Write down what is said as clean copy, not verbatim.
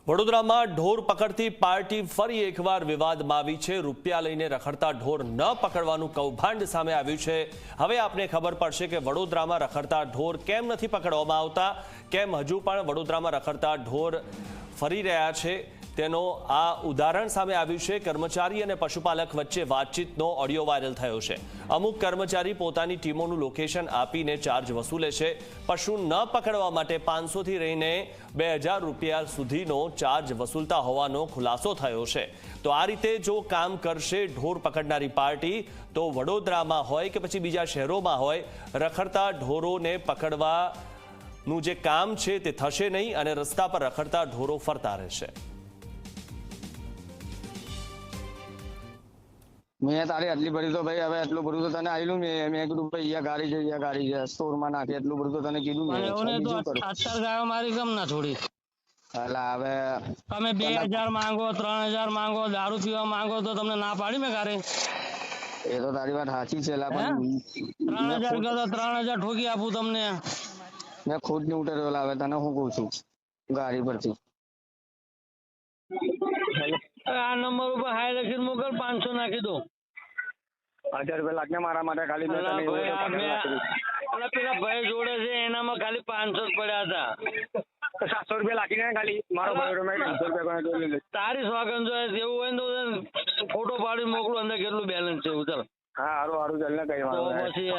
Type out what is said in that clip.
વડોદરામાં ઢોર પકડતી પાર્ટી ફરી એકવાર વિવાદમાં આવી છે। રૂપિયા લઈને રખડતા ઢોર ન પકડવાનું કૌભાંડ સામે આવ્યું છે। હવે આપને ખબર પડશે કે વડોદરામાં રખડતા ઢોર કેમ નથી પકડવામાં આવતા, કેમ હજુ પણ વડોદરામાં રખડતા ઢોર ફરી રહ્યા છે તેનો આ ઉદાહરણ સામે આવ્યું છે। કર્મચારી અને પશુપાલક વચ્ચે વાતચીતનો ઓડિયો વાયરલ થયો છે। અમુક કર્મચારી પોતાની ટીમોનું લોકેશન આપીને ચાર્જ વસૂલે છે। પશુ ન પકડવા માટે 500 થી લઈને 2000 રૂપિયા સુધીનો ચાર્જ વસૂલતા હોવાનો ખુલાસો થયો છે। તો આ રીતે જો કામ કરશે ઢોર પકડનારી પાર્ટી તો વડોદરામાં હોય કે પછી બીજા શહેરોમાં હોય, રખડતા ઢોરોને પકડવાનું જે કામ છે તે થશે નહીં અને રસ્તા પર રખડતા ઢોરો ફરતા રહેશે। મેં તારી આટલી ભરી તો ભાઈ, હવે એટલું ભરું તો તને આવેલું મેં કીધું ભાઈ અહીંયા ગાડી છે સ્ટોરમાં નાખી, એટલું ભરું તો તને કીધું મેં। અત્યારે ગાયો મારી કેમ ના છોડી? એટલે હવે તમે 2000 માંગો, 3000 માંગો, દારૂ પીવા માંગો તો તમને ના પાડી મેં ગારે? એ તો તારી વાત સાચી છે, 3000 કહો તો 3000 ઠોકી આપું તમને। મેં ખુદ ની ઉતરેલો, હવે તને હું કઉ છું ગાડી પરથી આ નંબર ઉપર હાઈ લખીને મોકલ, 500 નાખી દો। 1000 રૂપિયા લાગને મારા માટે ખાલી। પેલા ભાઈ જોડે છે એનામાં ખાલી 500 જ પડ્યા હતા। 700 રૂપિયા લાગીને ખાલી મારો ભાઈ તારી સોગન જો એવું હોય ને તો ફોટો પાડી મોકલું અંદર કેટલું બેલેન્સ છે એવું। ચાલ હા, સારું ચાલ ને કઈ પછી